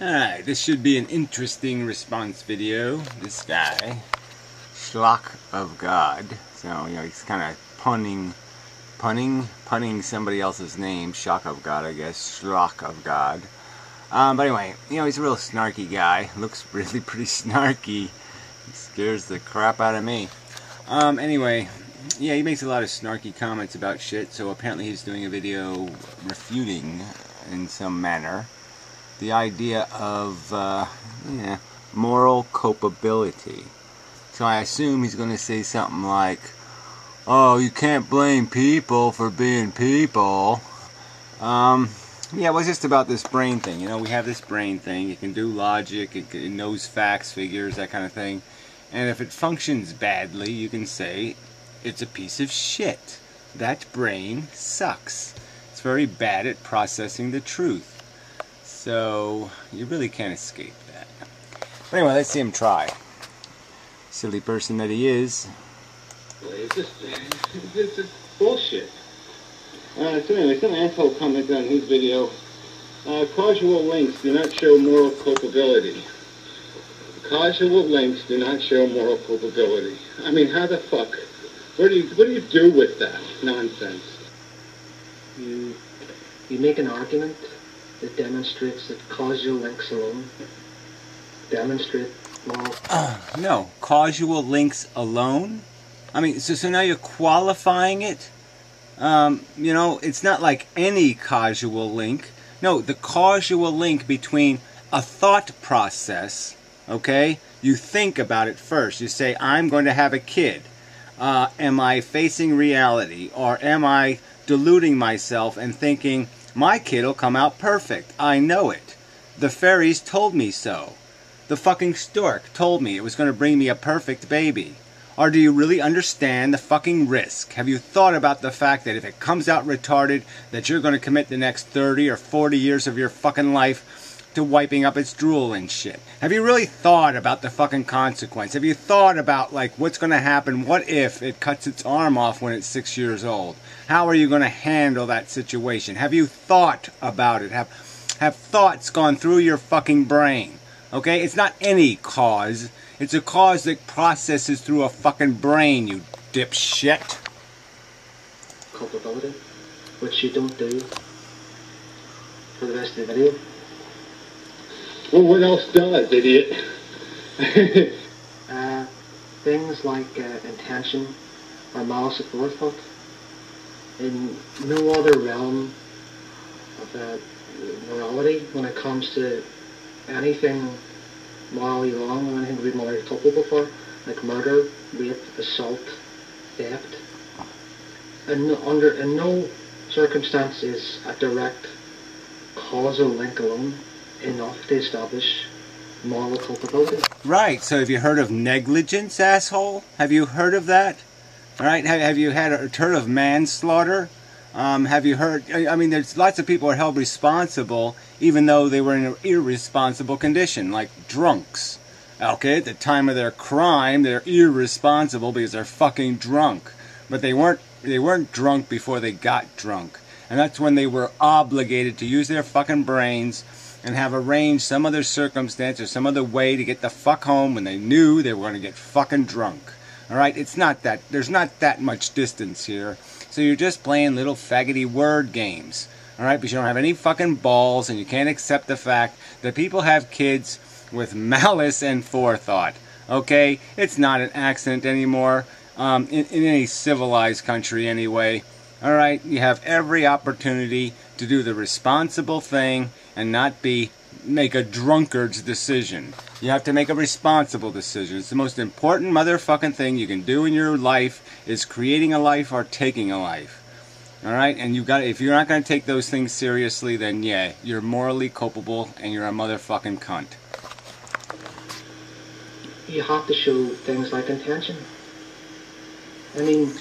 Alright, this should be an interesting response video. This guy, shlockofgod, so, you know, he's kind of punning somebody else's name, shlockofgod, I guess, shlockofgod. But anyway, you know, he's a real snarky guy, looks really pretty snarky, he scares the crap out of me. Anyway, yeah, he makes a lot of snarky comments about shit, so apparently he's doing a video refuting, in some manner, the idea of moral culpability. So I assume he's going to say something like, oh, you can't blame people for being people. Yeah, it was just about this brain thing. You know, we have this brain thing. It can do logic, it knows facts, figures, that kind of thing. And if it functions badly, you can say it's a piece of shit. That brain sucks. It's very bad at processing the truth. So, you really can't escape that. But anyway, let's see him try. Silly person that he is. It's just bullshit. So anyway, some asshole commented on his video. Causal links do not show moral culpability. Causal links do not show moral culpability. I mean, how the fuck? What do you do with that nonsense? You make an argument that demonstrates that causal links alone demonstrate moral. No, causal links alone? I mean, so now you're qualifying it? You know, it's not like any causal link. No, the causal link between a thought process, okay? You think about it first. You say, I'm going to have a kid. Am I facing reality? Or am I deluding myself and thinking, my kid will come out perfect. I know it. The fairies told me so. The fucking stork told me it was going to bring me a perfect baby. Or do you really understand the fucking risk? Have you thought about the fact that if it comes out retarded, that you're going to commit the next 30 or 40 years of your fucking life to wiping up its drool and shit? Have you really thought about the fucking consequence? Have you thought about, like, what's going to happen? What if it cuts its arm off when it's 6 years old? How are you going to handle that situation? Have you thought about it? Have thoughts gone through your fucking brain? Okay? It's not any cause. It's a cause that processes through a fucking brain, you dipshit. Culpability, which you don't do for the rest of the video. Well, what else does, idiot? Things like intention or malice aforethought. In no other realm of morality, when it comes to anything morally wrong or anything to be morally culpable for, like murder, rape, assault, theft, and in no circumstance is a direct causal link alone enough to establish moral culpability. Right, so have you heard of negligence, asshole? Have you heard of that? Alright, have you heard of manslaughter? Have you heard, I mean, there's lots of people who are held responsible even though they were in an irresponsible condition, like drunks. Okay, at the time of their crime, they're irresponsible because they're fucking drunk. But they weren't drunk before they got drunk. And that's when they were obligated to use their fucking brains and have arranged some other circumstance or some other way to get the fuck home when they knew they were going to get fucking drunk. Alright, it's not that, there's not that much distance here. So you're just playing little faggoty word games. Alright, because you don't have any fucking balls and you can't accept the fact that people have kids with malice and forethought. Okay? It's not an accident anymore. In any civilized country anyway. Alright, you have every opportunity to do the responsible thing and not make a drunkard's decision. You have to make a responsible decision. It's the most important motherfucking thing you can do in your life is creating a life or taking a life. Alright, and if you're not going to take those things seriously, then yeah, you're morally culpable and you're a motherfucking cunt. You have to show things like intention. I mean...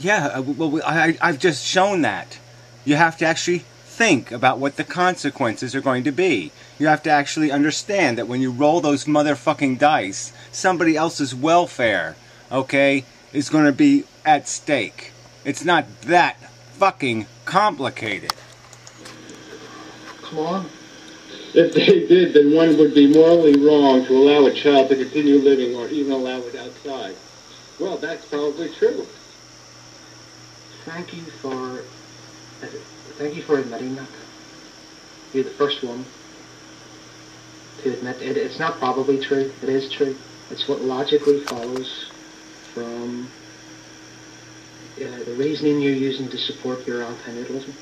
yeah, well, I've just shown that. You have to actually think about what the consequences are going to be. You have to actually understand that when you roll those motherfucking dice, somebody else's welfare, okay, is going to be at stake. It's not that fucking complicated. Come on. If they did, then one would be morally wrong to allow a child to continue living or even allow it outside. Well, that's probably true. Thank you for admitting that. You're the first one to admit it. It's not probably true. It is true. It's what logically follows from the reasoning you're using to support your anti-Natalism.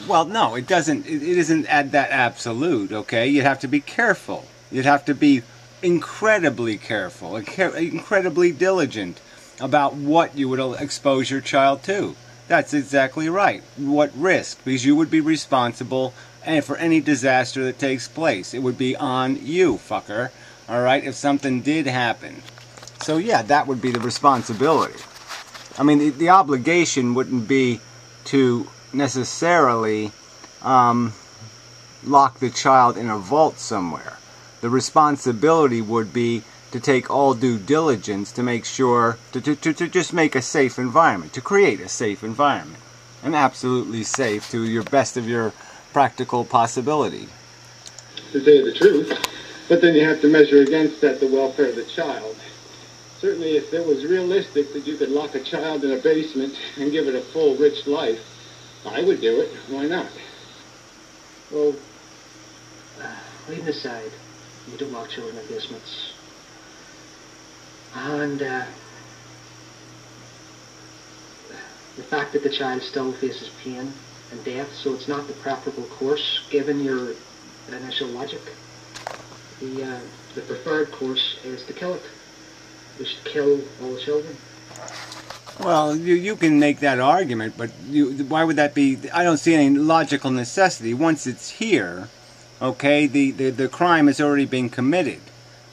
Well, no, it doesn't. It isn't that absolute. Okay, you'd have to be careful. You'd have to be incredibly careful, incredibly diligent about what you would expose your child to. That's exactly right. What risk? Because you would be responsible for any disaster that takes place. It would be on you, fucker. All right, if something did happen. So yeah, that would be the responsibility. I mean, the obligation wouldn't be to necessarily lock the child in a vault somewhere. The responsibility would be to take all due diligence to make sure, to just make a safe environment, to create a safe environment. And absolutely safe to your best of your practical possibility. To tell you the truth, but then you have to measure against that the welfare of the child. Certainly if it was realistic that you could lock a child in a basement and give it a full, rich life, I would do it. Why not? Well, leaving aside, you don't lock children in basements. And the fact that the child still faces pain and death, so it's not the preferable course, given your initial logic. The preferred course is to kill it. We should kill all the children. Well, you can make that argument, but why would that be? I don't see any logical necessity. Once it's here, okay, the crime has already been committed.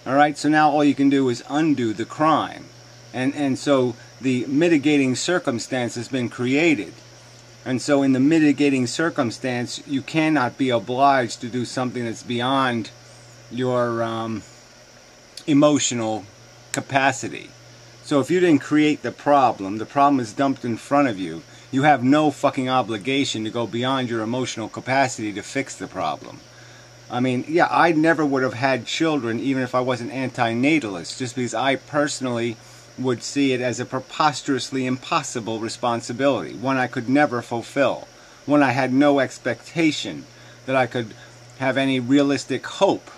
All right, so now all you can do is undo the crime. And so the mitigating circumstance has been created. And so in the mitigating circumstance, you cannot be obliged to do something that's beyond your emotional capacity. So if you didn't create the problem is dumped in front of you, you have no fucking obligation to go beyond your emotional capacity to fix the problem. I mean, yeah, I never would have had children even if I wasn't anti-natalist, just because I personally would see it as a preposterously impossible responsibility, one I could never fulfill, one I had no expectation that I could have any realistic hope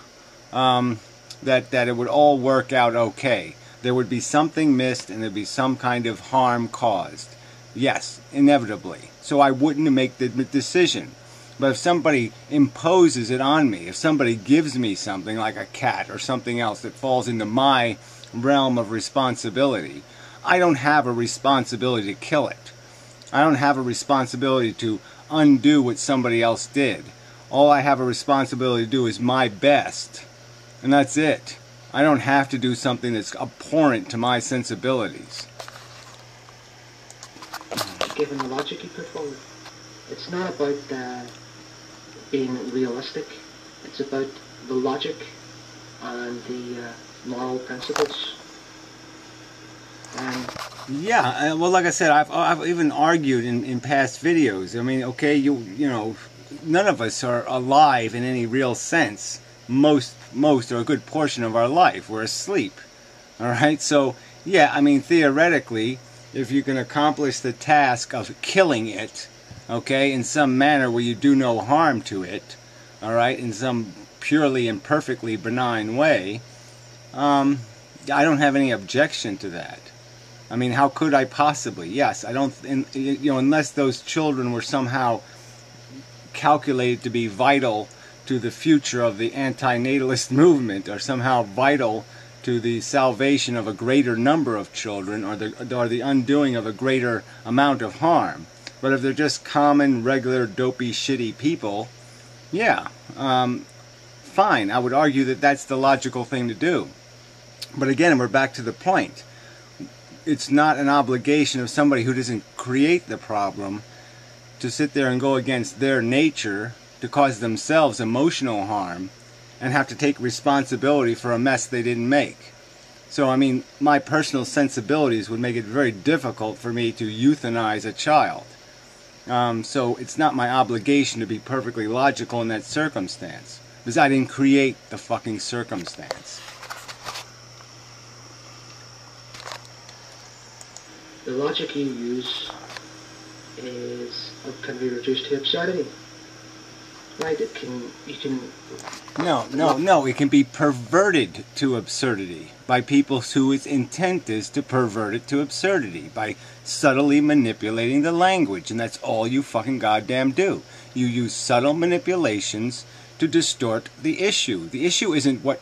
that it would all work out okay. There would be something missed and there'd be some kind of harm caused. Yes, inevitably. So I wouldn't make the decision. But if somebody imposes it on me, if somebody gives me something like a cat or something else that falls into my realm of responsibility, I don't have a responsibility to kill it. I don't have a responsibility to undo what somebody else did. All I have a responsibility to do is my best. And that's it. I don't have to do something that's abhorrent to my sensibilities. Given the logic you put forward, it's not about being realistic. It's about the logic and the moral principles. Yeah, well, like I said, I've even argued in past videos. I mean, okay, you know, none of us are alive in any real sense. Most or a good portion of our life, we're asleep. All right, so yeah, I mean, theoretically, if you can accomplish the task of killing it, okay, in some manner where you do no harm to it, all right, in some purely and perfectly benign way, I don't have any objection to that. I mean, how could I possibly? Yes, I don't, you know, unless those children were somehow calculated to be vital to the future of the anti-natalist movement, or somehow vital to the salvation of a greater number of children, or the undoing of a greater amount of harm. But if they're just common, regular, dopey, shitty people, yeah, fine. I would argue that that's the logical thing to do. But again, we're back to the point. It's not an obligation of somebody who doesn't create the problem to sit there and go against their nature, to cause themselves emotional harm, and have to take responsibility for a mess they didn't make. So, I mean, my personal sensibilities would make it very difficult for me to euthanize a child. So it's not my obligation to be perfectly logical in that circumstance, because I didn't create the fucking circumstance. The logic you use can be reduced to absurdity. Right? You can. No. It can be perverted to absurdity by people whose intent is to pervert it to absurdity by subtly manipulating the language, and that's all you fucking goddamn do. You use subtle manipulations to distort the issue. The issue isn't what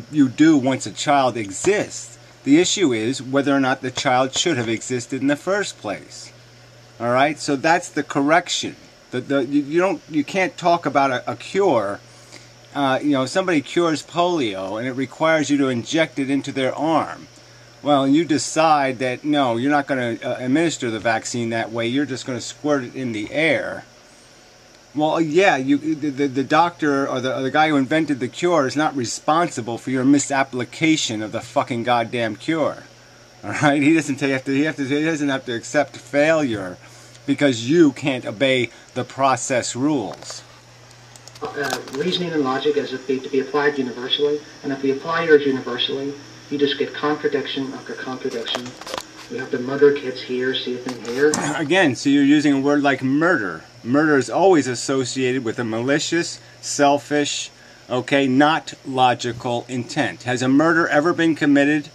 you do once a child exists. The issue is whether or not the child should have existed in the first place. All right, so that's the correction. You can't talk about a cure. Somebody cures polio and it requires you to inject it into their arm. Well, and you decide that no, you're not going to administer the vaccine that way. You're just going to squirt it in the air. Well, yeah, the doctor or the guy who invented the cure is not responsible for your misapplication of the fucking goddamn cure. All right, he doesn't have to accept failure because you can't obey the process rules. Reasoning and logic is to be applied universally, and if we apply yours universally, you just get contradiction after contradiction. We have to murder kids here, see a thing here. Again, so you're using a word like murder. Murder is always associated with a malicious, selfish, not logical intent. Has a murder ever been committed,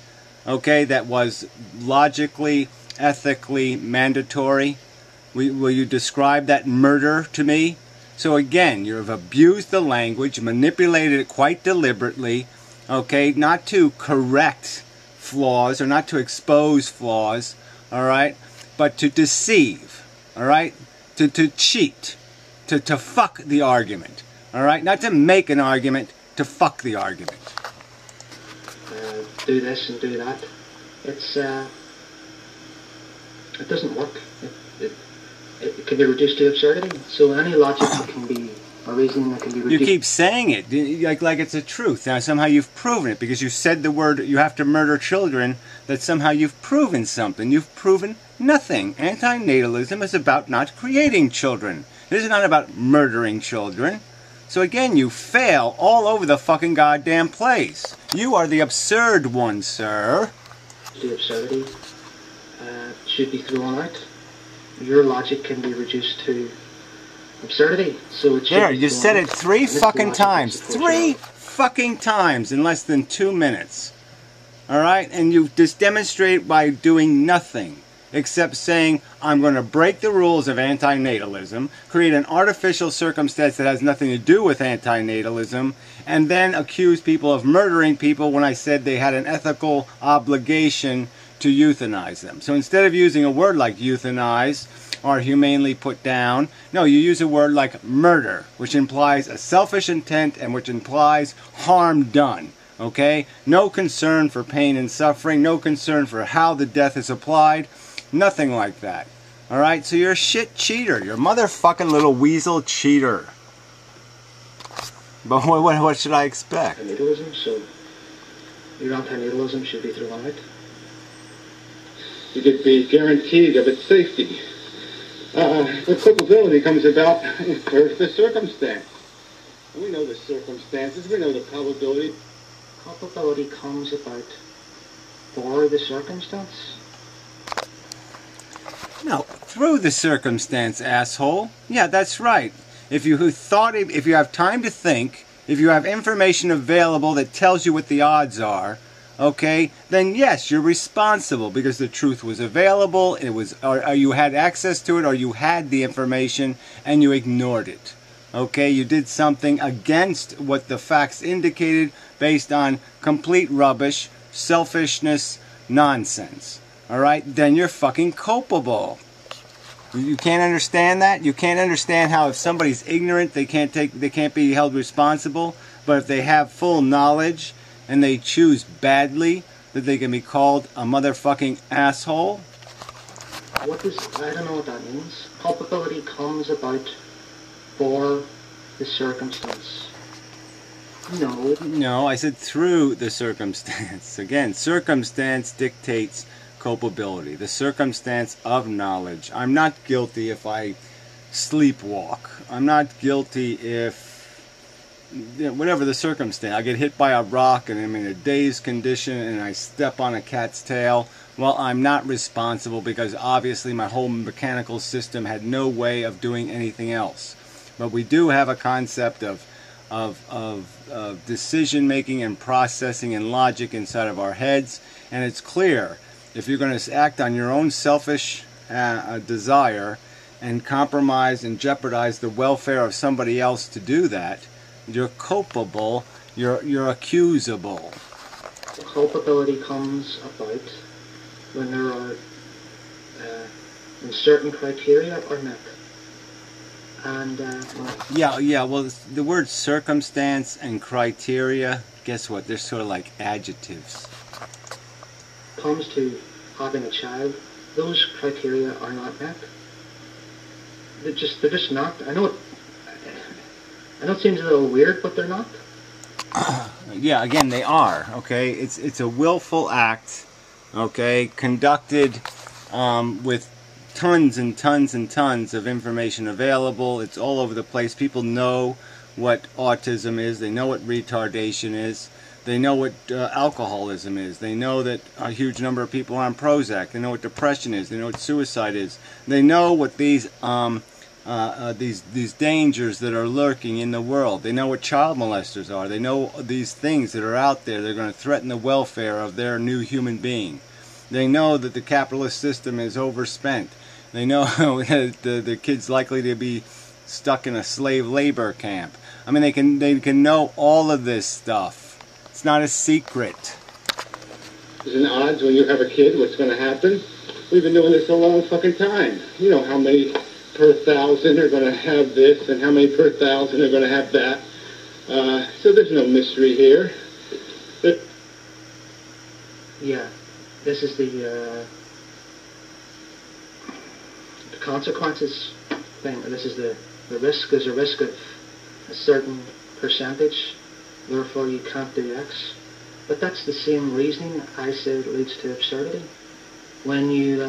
that was logically, ethically mandatory? Will you describe that murder to me? So again, you have abused the language, manipulated it quite deliberately, not to correct flaws or not to expose flaws, all right, but to deceive, all right, to cheat, to fuck the argument, all right, not to make an argument, to fuck the argument. Do this and do that. It doesn't work. It can be reduced to absurdity. So any logic that can be a reason that can be reduced. You keep saying it like it's a truth. Now somehow you've proven it because you said the word you have to murder children, that somehow you've proven something. You've proven nothing. Anti-Natalism is about not creating children. It is not about murdering children. So again, you fail all over the fucking goddamn place. You are the absurd one, sir. The absurdity should be thrown out. Your logic can be reduced to absurdity. So it should there, you said it 3 fucking times. 3 fucking times in less than 2 minutes. Alright? And you just demonstrate by doing nothing except saying, I'm going to break the rules of anti-Natalism, create an artificial circumstance that has nothing to do with anti-Natalism, and then accuse people of murdering people when I said they had an ethical obligation to euthanize them. So instead of using a word like euthanize or humanely put down, no, you use a word like murder, which implies a selfish intent and which implies harm done. No concern for pain and suffering, no concern for how the death is applied, nothing like that. Alright, so you're a shit cheater. You're a motherfucking little weasel cheater. But what should I expect? Anti-Natalism, so your anti-Natalism should be thrown out. You could be guaranteed of its safety. The culpability comes about for the circumstance. We know the circumstances, we know the probability. Culpability comes about for the circumstance? No, through the circumstance, asshole. Yeah, that's right. If you have time to think, if you have information available that tells you what the odds are, then yes, you're responsible because the truth was available, or you had access to it, or you had the information and you ignored it. You did something against what the facts indicated based on complete rubbish, selfishness, nonsense. Alright, then you're fucking culpable. You can't understand that? You can't understand how if somebody's ignorant, they can't be held responsible, but if they have full knowledge and they choose badly, that they can be called a motherfucking asshole? I don't know what that means. Culpability comes about for the circumstance. No, I said through the circumstance. Again, circumstance dictates culpability. The circumstance of knowledge. I'm not guilty if I sleepwalk. I'm not guilty if, whatever the circumstance, I get hit by a rock and I'm in a dazed condition and I step on a cat's tail. Well, I'm not responsible because obviously my whole mechanical system had no way of doing anything else. But we do have a concept of decision making and processing and logic inside of our heads, and it's clear if you're going to act on your own selfish desire and compromise and jeopardize the welfare of somebody else to do that, you're culpable, you're accusable. The culpability comes about when there are when certain criteria are met. And well, the word circumstance and criteria, guess what? They're sort of like adjectives. Comes to having a child, those criteria are not met. They're just not. I know it seems a little weird, but they're not. Yeah, again, they are. Okay, it's a willful act. Okay, conducted with tons and tons and tons of information available. It's all over the place. People know what autism is. They know what retardation is. They know what alcoholism is. They know that a huge number of people are on Prozac. They know what depression is. They know what suicide is. They know what these dangers that are lurking in the world. They know what child molesters are. They know these things that are out there. They're going to threaten the welfare of their new human being. They know that the capitalist system is overspent. They know that the kid's likely to be stuck in a slave labor camp. I mean, they can know all of this stuff. It's not a secret. There's an odds when you have a kid what's going to happen. We've been doing this a long fucking time. You know how many per thousand are going to have this and how many per thousand are going to have that. So there's no mystery here. Yeah, this is the consequences thing. This is the risk. There's a risk of a certain percentage, therefore you can't do X. But that's the same reasoning I said leads to absurdity. When you,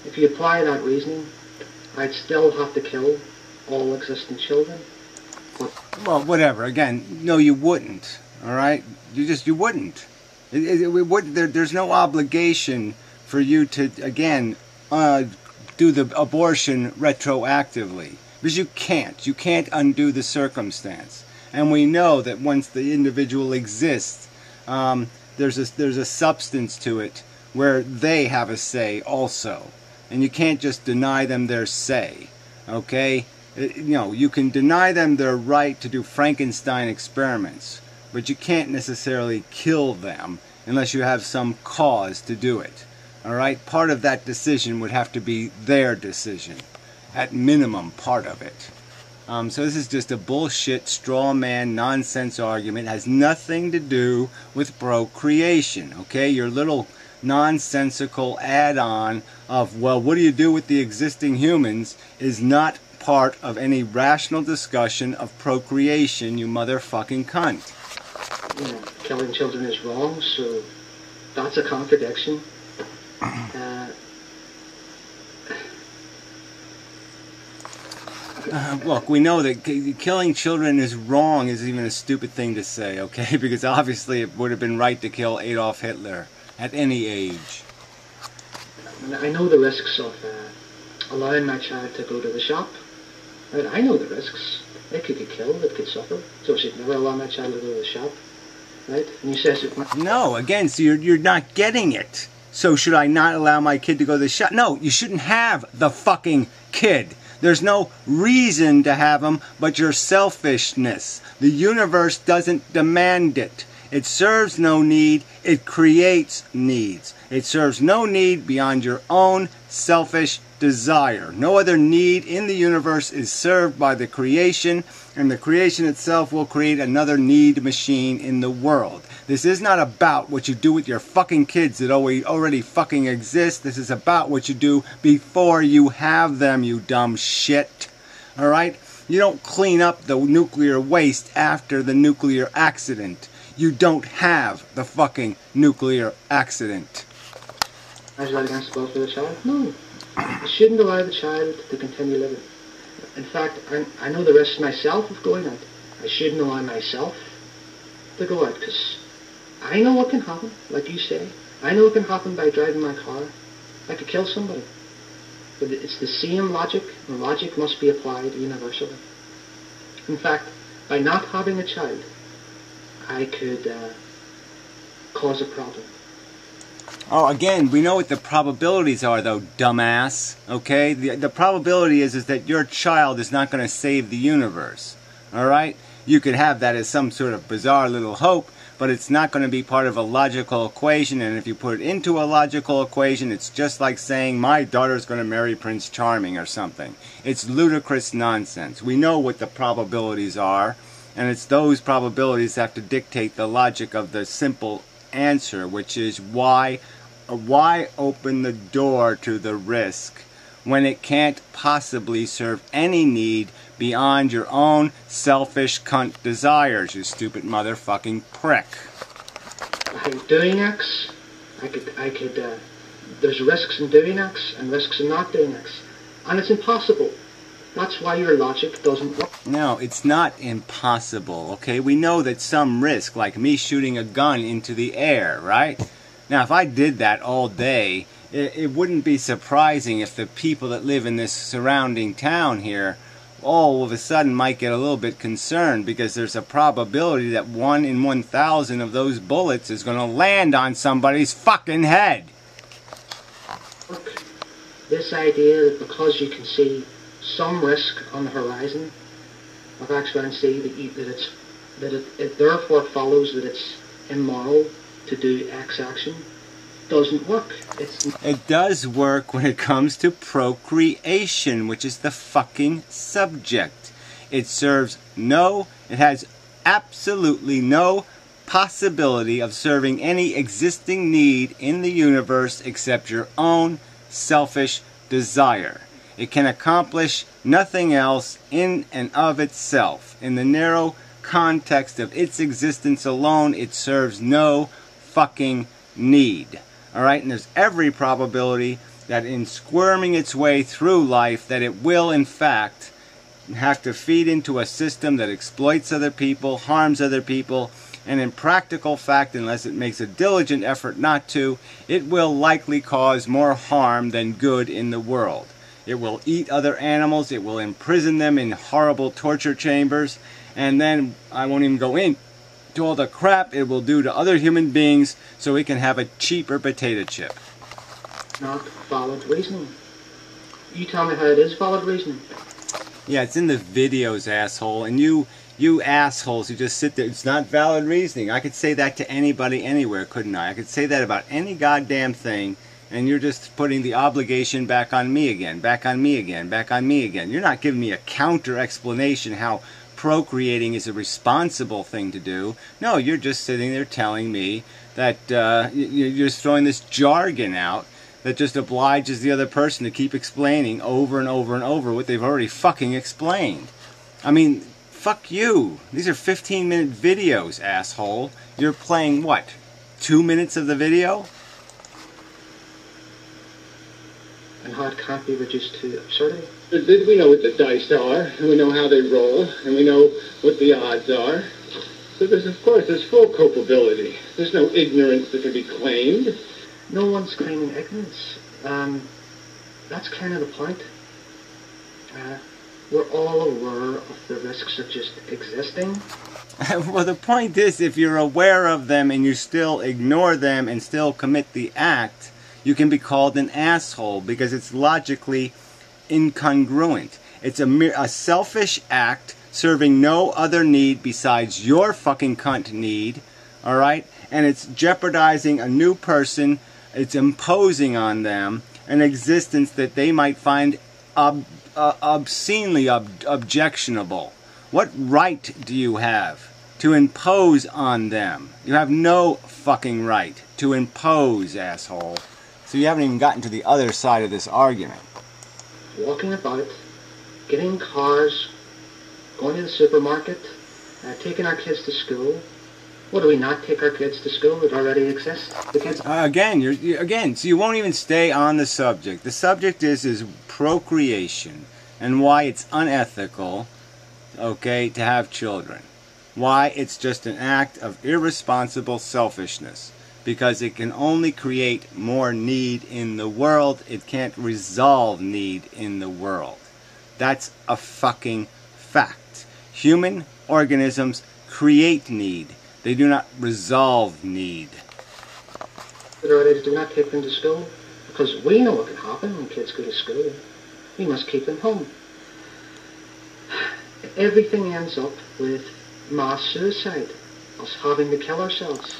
if you apply that reasoning, I'd still have to kill all existing children. Well, whatever. Again, no, you wouldn't. All right, you wouldn't. There's no obligation for you to again do the abortion retroactively, because you can't undo the circumstance. And we know that once the individual exists, there's a substance to it where they have a say also, and you can't just deny them their say. Okay, you can deny them their right to do Frankenstein experiments, but you can't necessarily kill them unless you have some cause to do it. All right, part of that decision would have to be their decision, at minimum part of it. So this is just a bullshit, straw man, nonsense argument. It has nothing to do with procreation, okay? Your little nonsensical add-on of, well, what do you do with the existing humans is not part of any rational discussion of procreation, you motherfucking cunt. Killing children is wrong, so that's a contradiction. Look, we know that killing children is wrong is even a stupid thing to say, okay? Because obviously it would have been right to kill Adolf Hitler at any age. I know the risks of allowing my child to go to the shop. I know the risks. It could get killed, it could suffer. So I should never allow my child to go to the shop. Right? And you say... No, again, so you're not getting it. So should I not allow my kid to go to the shop? No, you shouldn't have the fucking kid. There's no reason to have them but your selfishness. The universe doesn't demand it. It serves no need. It creates needs. It serves no need beyond your own selfish desire. No other need in the universe is served by the creation, and the creation itself will create another need machine in the world. This is not about what you do with your fucking kids that already fucking exist. This is about what you do before you have them, you dumb shit. Alright? You don't clean up the nuclear waste after the nuclear accident. You don't have the fucking nuclear accident. Is that against the will for the child? No. You shouldn't allow the child to continue living. In fact, I know the risks myself of going out. I shouldn't allow myself to go out, because I know what can happen, like you say. I know it can happen by driving my car. I could kill somebody. But it's the same logic, and logic must be applied universally. In fact, by not having a child, I could cause a problem. Oh, again, we know what the probabilities are, though, dumbass. Okay? The probability is that your child is not going to save the universe. Alright? You could have that as some sort of bizarre little hope, but it's not going to be part of a logical equation, and if you put it into a logical equation, it's just like saying, my daughter's going to marry Prince Charming or something. It's ludicrous nonsense. We know what the probabilities are, and it's those probabilities that have to dictate the logic of the simple answer, which is why open the door to the risk when it can't possibly serve any need beyond your own selfish cunt desires, you stupid motherfucking prick. By doing X, I could there's risks in doing X and risks in not doing X. And it's impossible. That's why your logic doesn't work. No, it's not impossible, okay? We know that some risk, like me shooting a gun into the air, right? Now, if I did that all day, it wouldn't be surprising if the people that live in this surrounding town here all of a sudden might get a little bit concerned, because there's a probability that 1 in 1,000 of those bullets is going to land on somebody's fucking head. This idea that because you can see some risk on the horizon of X, Y, and Z, that it therefore follows that it's immoral to do X action, doesn't work. It does work when it comes to procreation, which is the fucking subject. It has absolutely no possibility of serving any existing need in the universe except your own selfish desire. It can accomplish nothing else in and of itself. In the narrow context of its existence alone, it serves no fucking need. Alright, and there's every probability that in squirming its way through life, that it will in fact have to feed into a system that exploits other people, harms other people, and in practical fact, unless it makes a diligent effort not to, it will likely cause more harm than good in the world. It will eat other animals, it will imprison them in horrible torture chambers, and then I won't even go into all the crap it will do to other human beings so it can have a cheaper potato chip. Not valid reasoning. You tell me how it is valid reasoning. Yeah, it's in the videos, asshole, and you assholes who just sit there, it's not valid reasoning. I could say that to anybody anywhere, couldn't I? I could say that about any goddamn thing, and you're just putting the obligation back on me again, back on me again, back on me again. You're not giving me a counter explanation how procreating is a responsible thing to do. No, you're just sitting there telling me that you're just throwing this jargon out that just obliges the other person to keep explaining over and over and over what they've already fucking explained. I mean, fuck you. These are 15-minute videos, asshole. You're playing, what, 2 minutes of the video? And how it can't be reduced to absurdity. We know what the dice are, and we know how they roll, and we know what the odds are. So there's full culpability. There's no ignorance that can be claimed. No one's claiming ignorance. That's kind of the point. We're all aware of the risks of just existing. Well, the point is, if you're aware of them and you still ignore them and still commit the act, you can be called an asshole because it's logically incongruent. It's a selfish act serving no other need besides your fucking cunt need, alright? And it's jeopardizing a new person. It's imposing on them an existence that they might find obscenely objectionable. What right do you have to impose on them? You have no fucking right to impose, asshole. So you haven't even gotten to the other side of this argument. Walking about, getting cars, going to the supermarket, taking our kids to school. What, do we not take our kids to school that already exists? The kids... Again, so you won't even stay on the subject. The subject is procreation. and why it's unethical, okay, to have children. Why it's just an act of irresponsible selfishness. Because it can only create more need in the world. It can't resolve need in the world. That's a fucking fact. Human organisms create need. They do not resolve need. Do not take them to school, because we know what can happen when kids go to school. We must keep them home. Everything ends up with mass suicide, us having to kill ourselves.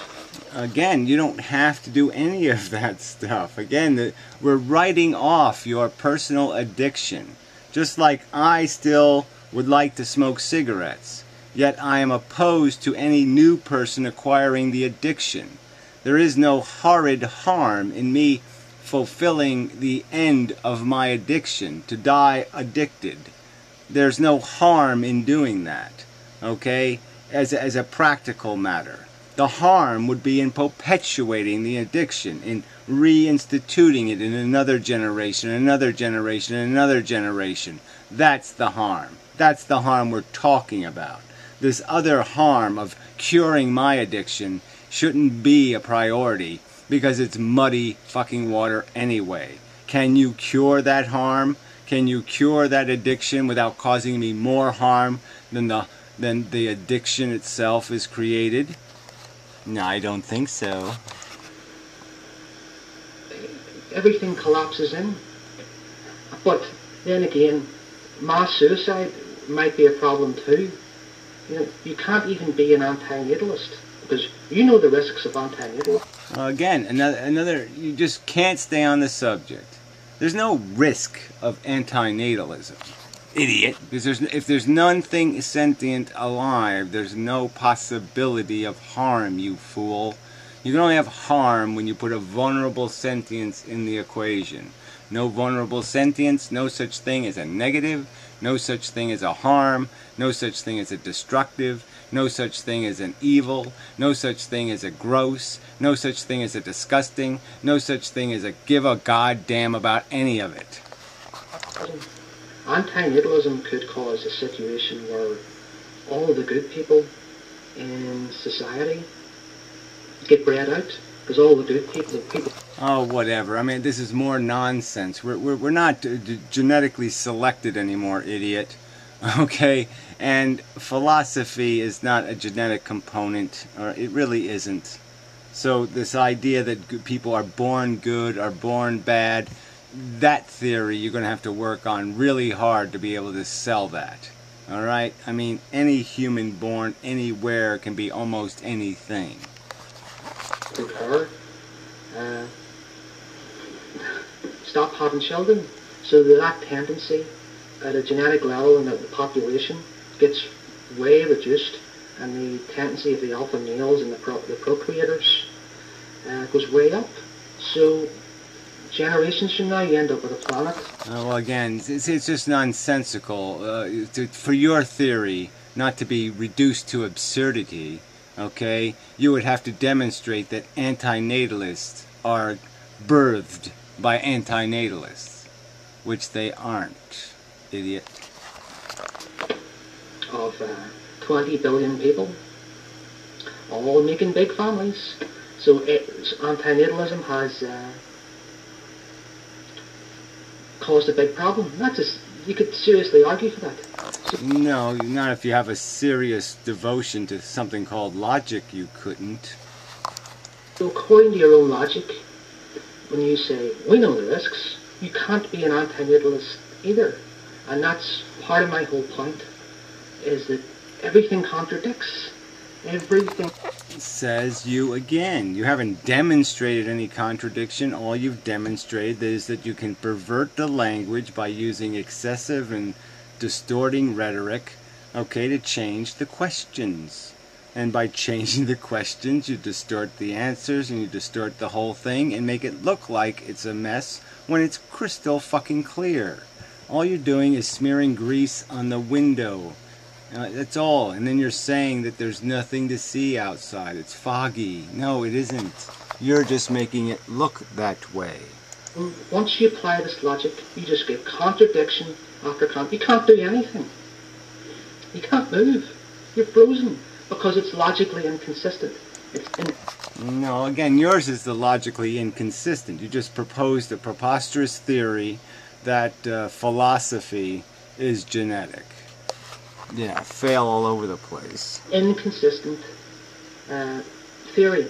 Again, you don't have to do any of that stuff. Again, we're writing off your personal addiction. Just like I still would like to smoke cigarettes, yet I am opposed to any new person acquiring the addiction. There is no horrid harm in me fulfilling the end of my addiction, to die addicted. There's no harm in doing that, okay, as a practical matter. The harm would be in perpetuating the addiction, in reinstituting it in another generation, another generation, another generation. That's the harm. That's the harm we're talking about. This other harm of curing my addiction shouldn't be a priority because it's muddy fucking water anyway. Can you cure that harm? Can you cure that addiction without causing me more harm than the addiction itself is created? No, I don't think so. Everything collapses in. But then again, mass suicide might be a problem too. You know, you can't even be an anti-natalist because you know the risks of anti-natalism. Again, another, you just can't stay on the subject. There's no risk of anti-natalism. Idiot. Because if there's nothing sentient alive, there's no possibility of harm, you fool. You can only have harm when you put a vulnerable sentience in the equation. No vulnerable sentience, no such thing as a negative, no such thing as a harm, no such thing as a destructive, no such thing as an evil, no such thing as a gross, no such thing as a disgusting, no such thing as a give a goddamn about any of it. Anti-Natalism could cause a situation where all the good people in society get bred out, because all the good people... Oh, whatever. I mean, this is more nonsense. We're not genetically selected anymore, idiot. Okay? And philosophy is not a genetic component, or it really isn't. So this idea that people are born good or born bad, that theory you're going to have to work on really hard to be able to sell that. Alright? I mean, any human born anywhere can be almost anything. Stop having children, so that tendency at a genetic level in the population gets way reduced, and the tendency of the alpha males and the procreators goes way up. So generations from now, you end up with a planet. Well, again, it's just nonsensical for your theory not to be reduced to absurdity. Okay, you would have to demonstrate that anti-natalists are birthed by anti-natalists, which they aren't, idiot. Of 20 billion people, all making big families. So anti-natalism has caused a big problem. Not just, you could seriously argue for that. No, not if you have a serious devotion to something called logic, you couldn't. So according to your own logic, when you say, we know the risks, you can't be an anti-natalist either. And that's part of my whole point, is that everything contradicts. Everything. Says you again. You haven't demonstrated any contradiction. All you've demonstrated is that you can pervert the language by using excessive and distorting rhetoric, okay, to change the questions. And by changing the questions, you distort the answers and you distort the whole thing and make it look like it's a mess when it's crystal fucking clear. All you're doing is smearing grease on the window. That's all. And then you're saying that there's nothing to see outside. It's foggy. No, it isn't. You're just making it look that way. Once you apply this logic, you just get contradiction after camp. You can't do anything. You can't move. You're frozen because it's logically inconsistent. No, again, yours is the logically inconsistent. You just proposed a preposterous theory that philosophy is genetic. Yeah, fail all over the place. Inconsistent theory.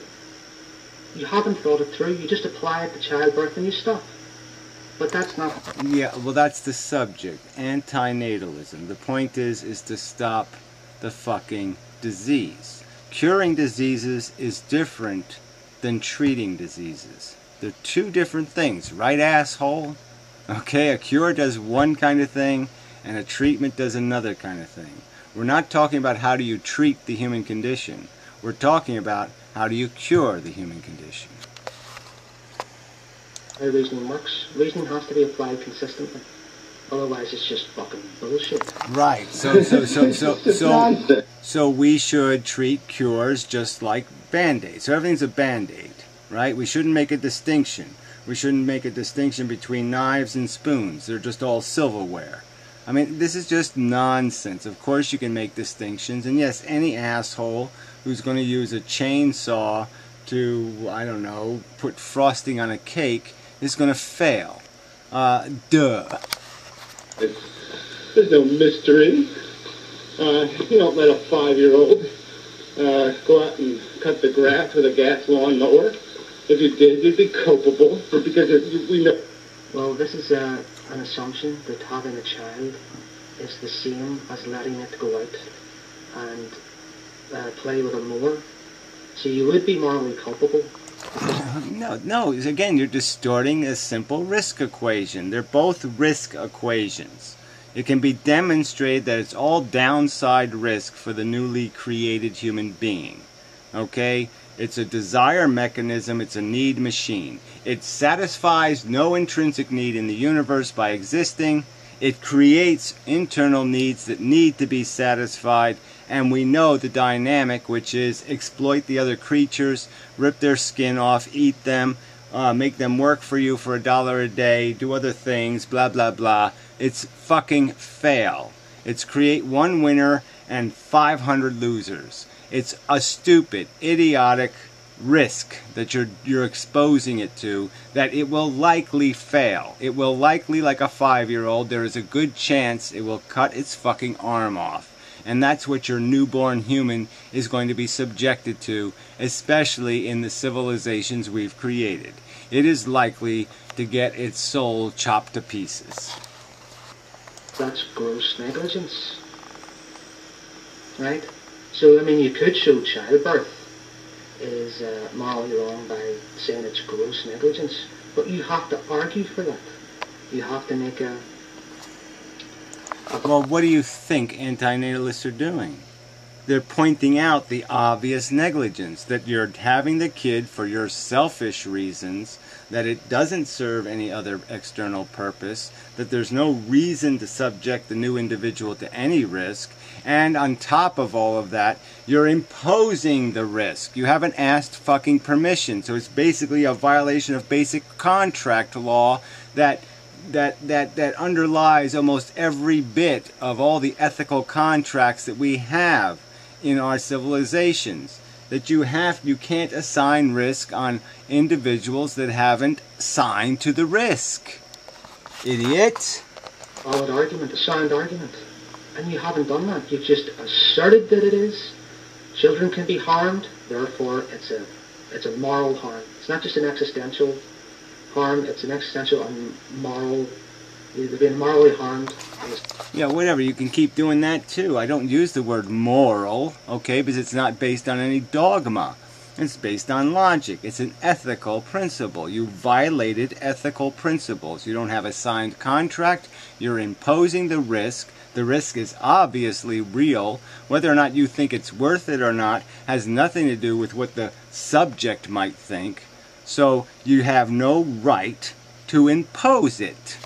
You haven't thought it through. You just apply it to childbirth and you stop. But that's not... Yeah, well, that's the subject. Anti-Natalism. The point is to stop the fucking disease. Curing diseases is different than treating diseases. They're two different things, right, asshole? Okay, a cure does one kind of thing, and a treatment does another kind of thing. We're not talking about how do you treat the human condition. We're talking about how do you cure the human condition. How reasoning works. Reasoning has to be applied consistently. Otherwise, it's just fucking bullshit. Right. So we should treat cures just like Band-Aids. So everything's a Band-Aid, right? We shouldn't make a distinction. We shouldn't make a distinction between knives and spoons. They're just all silverware. I mean, this is just nonsense. Of course you can make distinctions. And yes, any asshole who's going to use a chainsaw to, I don't know, put frosting on a cake is going to fail. Duh. There's no mystery. You don't let a 5-year-old go out and cut the grass with a gas lawnmower. If you did, you'd be culpable because we know. Well, this is an assumption that having a child is the same as letting it go out and play with a mower. So you would be morally culpable. No. Again, you're distorting a simple risk equation. They're both risk equations. It can be demonstrated that it's all downside risk for the newly created human being. Okay? It's a desire mechanism. It's a need machine. It satisfies no intrinsic need in the universe by existing. It creates internal needs that need to be satisfied. And we know the dynamic, which is exploit the other creatures, rip their skin off, eat them, make them work for you for $1 a day, do other things, blah, blah, blah. It's fucking fail. It's create one winner and 500 losers. It's a stupid, idiotic risk that you're exposing it to, that it will likely fail. It will likely, like a 5-year-old, there is a good chance it will cut its fucking arm off. And that's what your newborn human is going to be subjected to, especially in the civilizations we've created. It is likely to get its soul chopped to pieces. That's gross negligence. Right? So, I mean, you could show childbirth is morally wrong by saying it's gross negligence, but you have to argue for that. You have to make a... Well, what do you think anti-natalists are doing? They're pointing out the obvious negligence, that you're having the kid for your selfish reasons, that it doesn't serve any other external purpose, that there's no reason to subject the new individual to any risk, and on top of all of that, you're imposing the risk. You haven't asked fucking permission, so it's basically a violation of basic contract law that underlies almost every bit of all the ethical contracts that we have in our civilizations. That you can't assign risk on individuals that haven't signed to the risk. Idiot. Valid argument, a sound argument. And you haven't done that. You've just asserted that it is. Children can be harmed, therefore it's a moral harm. It's not just an existential harm, it's an existential and moral. They've been morally harmed. Yeah, whatever, you can keep doing that too. I don't use the word moral, okay, because it's not based on any dogma. It's based on logic. It's an ethical principle. You violated ethical principles. You don't have a signed contract. You're imposing the risk. The risk is obviously real. Whether or not you think it's worth it or not has nothing to do with what the subject might think. So you have no right to impose it.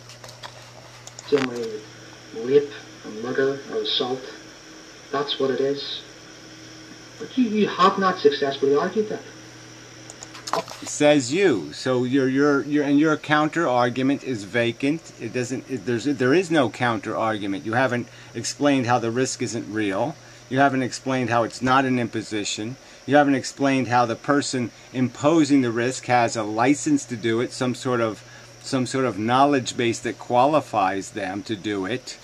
Same way with rape or murder or assault. That's what it is. But you have not successfully argued that. Says you. So your counter argument is vacant. It doesn't. There is no counter argument. You haven't explained how the risk isn't real. You haven't explained how it's not an imposition. You haven't explained how the person imposing the risk has a license to do it, some sort of knowledge base that qualifies them to do it.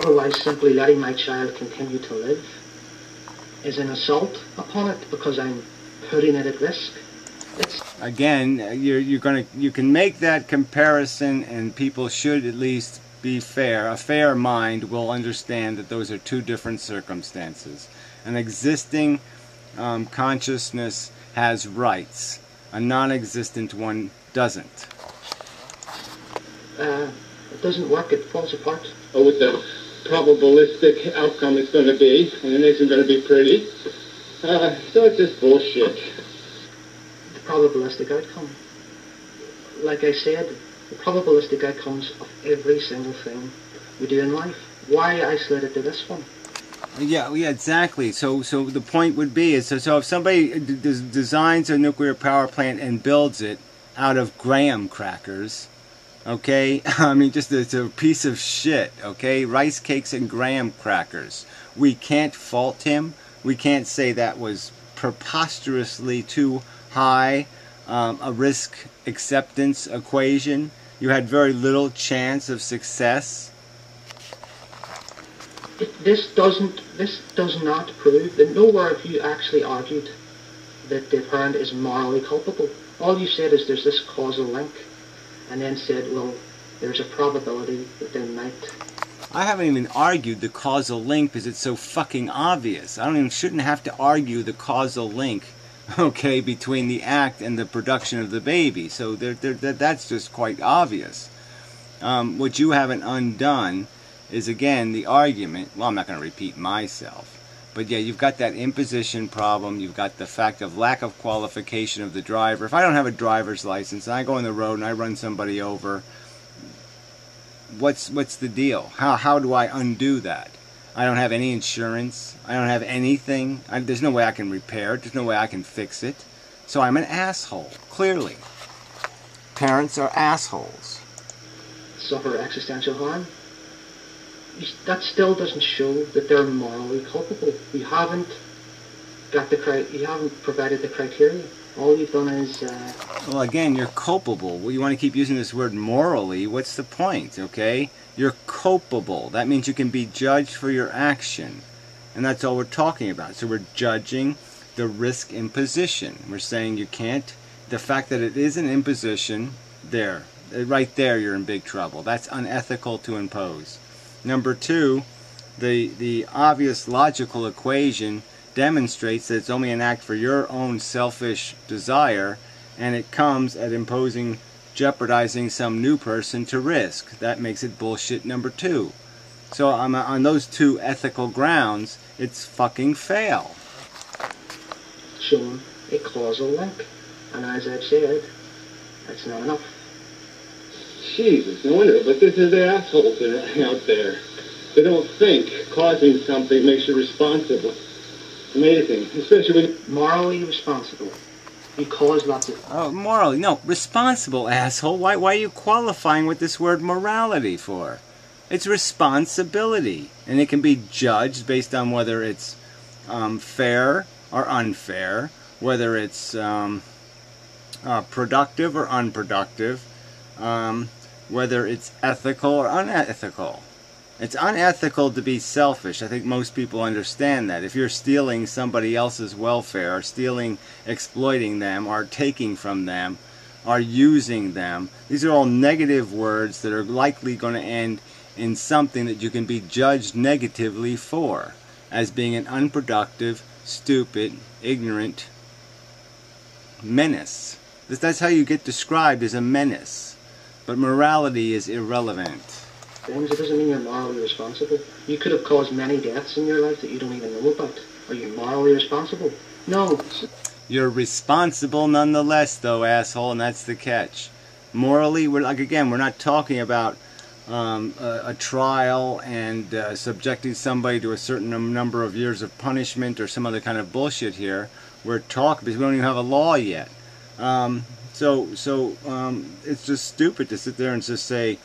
Otherwise, simply letting my child continue to live is an assault upon it because I'm putting it at risk. Again, you can make that comparison, and people should at least be fair. A fair mind will understand that those are two different circumstances. An existing consciousness has rights. A non-existent one doesn't. It doesn't work. It falls apart. Oh, with the probabilistic outcome it's going to be, and it isn't going to be pretty. So it's just bullshit. The probabilistic outcome. Like I said, the probabilistic outcomes of every single thing we do in life. Why isolate it to this one? Yeah, exactly. So the point would be is so if somebody designs a nuclear power plant and builds it out of graham crackers, okay, I mean just it's a piece of shit, okay, rice cakes and graham crackers. We can't fault him. We can't say that was preposterously too high a risk acceptance equation. You had very little chance of success. This does not prove that nowhere have you actually argued that the parent is morally culpable. All you said is there's this causal link, and then said, well, there's a probability that they might. I haven't even argued the causal link because it's so fucking obvious. Shouldn't have to argue the causal link, okay, between the act and the production of the baby. So that's just quite obvious. What you haven't undone is, again, the argument. Well, I'm not going to repeat myself. But yeah, you've got that imposition problem. You've got the fact of lack of qualification of the driver. If I don't have a driver's license and I go on the road and I run somebody over, what's the deal? How do I undo that? I don't have any insurance. I don't have anything. There's no way I can repair it. There's no way I can fix it. So I'm an asshole, clearly. Parents are assholes. Suffer existential harm. That still doesn't show that they're morally culpable. You haven't provided the criteria. All you've done is... Well, again, you're culpable. Well, you want to keep using this word morally. What's the point, okay? You're culpable. That means you can be judged for your action. And that's all we're talking about. So we're judging the risk imposition. We're saying you can't... The fact that it is an imposition, right there you're in big trouble. That's unethical to impose. Number two, the obvious logical equation demonstrates that it's only an act for your own selfish desire, and it comes at jeopardizing some new person to risk. That makes it bullshit number two. So on those two ethical grounds, it's fucking fail. Showing a causal link. And as I've said, that's not enough. Jesus, no wonder, but this is the assholes that are out there. They don't think causing something makes you responsible. Amazing, especially when... Morally responsible. You cause lots of... Oh, morally. No, responsible, asshole. Why are you qualifying with this word morality for? It's responsibility. And it can be judged based on whether it's fair or unfair, whether it's productive or unproductive, whether it's ethical or unethical. It's unethical to be selfish. I think most people understand that. If you're stealing somebody else's welfare, or exploiting them, or taking from them, or using them, these are all negative words that are likely going to end in something that you can be judged negatively for, as being an unproductive, stupid, ignorant menace. That's how you get described as a menace. But morality is irrelevant. Things, it doesn't mean you're morally responsible. You could have caused many deaths in your life that you don't even know about. Are you morally responsible? No. You're responsible nonetheless, though, asshole, and that's the catch. Morally, we're not talking about a trial and subjecting somebody to a certain number of years of punishment or some other kind of bullshit here. We're talking because we don't even have a law yet. It's just stupid to sit there and just say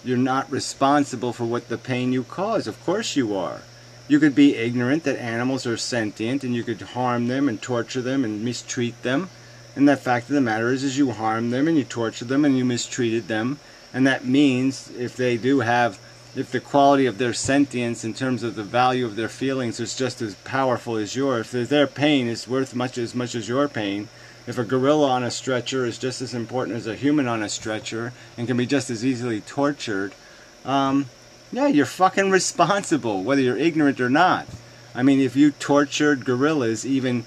you're not responsible for what the pain you cause. Of course you are. You could be ignorant that animals are sentient, and you could harm them and torture them and mistreat them. And the fact of the matter is you harmed them and you tortured them and you mistreated them. And that means if the quality of their sentience in terms of the value of their feelings is just as powerful as yours, if their pain is worth as much as your pain, if a gorilla on a stretcher is just as important as a human on a stretcher and can be just as easily tortured, yeah, you're fucking responsible, whether you're ignorant or not. I mean, if you tortured gorillas even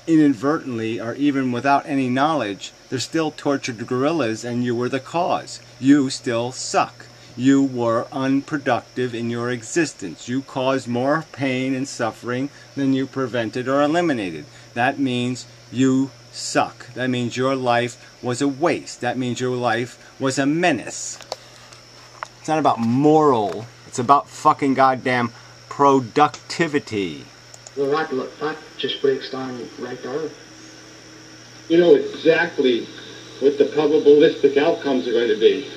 inadvertently or even without any knowledge, they're still tortured gorillas and you were the cause. You still suck. You were unproductive in your existence. You caused more pain and suffering than you prevented or eliminated. That means you suck. That means your life was a waste. That means your life was a menace. It's not about moral. It's about fucking goddamn productivity. Well, that just breaks down right there. You know exactly what the probabilistic outcomes are going to be.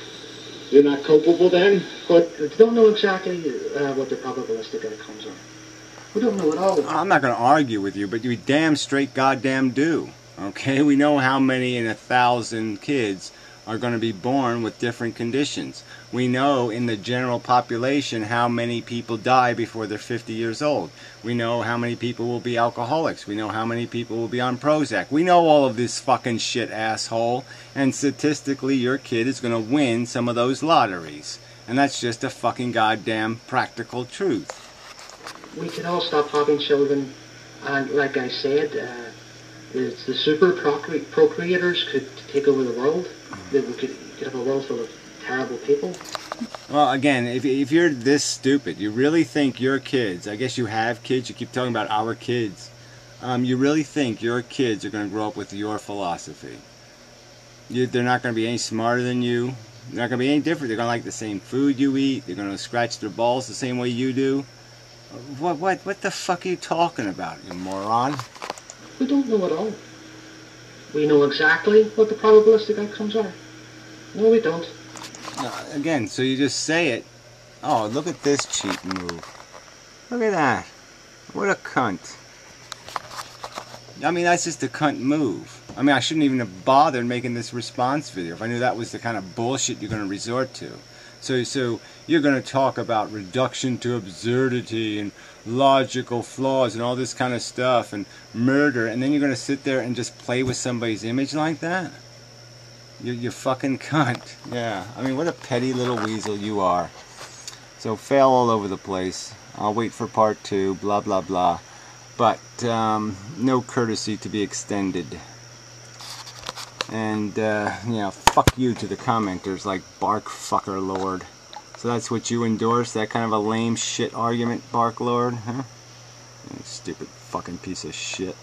You're not culpable then? But we don't know exactly what the probabilistic outcomes are. We don't know at all. I'm not going to argue with you, but you damn straight goddamn do. Okay? We know how many in 1,000 kids are going to be born with different conditions. We know in the general population how many people die before they're 50 years old. We know how many people will be alcoholics. We know how many people will be on Prozac. We know all of this fucking shit, asshole. And statistically, your kid is going to win some of those lotteries. And that's just a fucking goddamn practical truth. We can all stop having children. And like I said, the super procreators could take over the world. We could have a world full of terrible people. Well, again, if you're this stupid, you really think your kids, I guess you have kids, you keep talking about our kids, you really think your kids are going to grow up with your philosophy. They're not going to be any smarter than you. They're not going to be any different. They're going to like the same food you eat. They're going to scratch their balls the same way you do. What the fuck are you talking about, you moron? We don't know at all. We know exactly what the probabilistic outcomes are. No, we don't. Again, so you just say it. Oh, look at this cheap move. Look at that. What a cunt. I mean, that's just a cunt move. I mean, I shouldn't even have bothered making this response video if I knew that was the kind of bullshit you're going to resort to. So you're going to talk about reduction to absurdity and logical flaws and all this kind of stuff and murder, and then you're going to sit there and just play with somebody's image like that? You fucking cunt. Yeah, I mean, what a petty little weasel you are. So fail all over the place. I'll wait for part 2, blah blah blah. But no courtesy to be extended. And fuck you to the commenters like Bark Fucker Lord. So that's what you endorse? That kind of a lame shit argument, Bark Lord, huh? You stupid fucking piece of shit.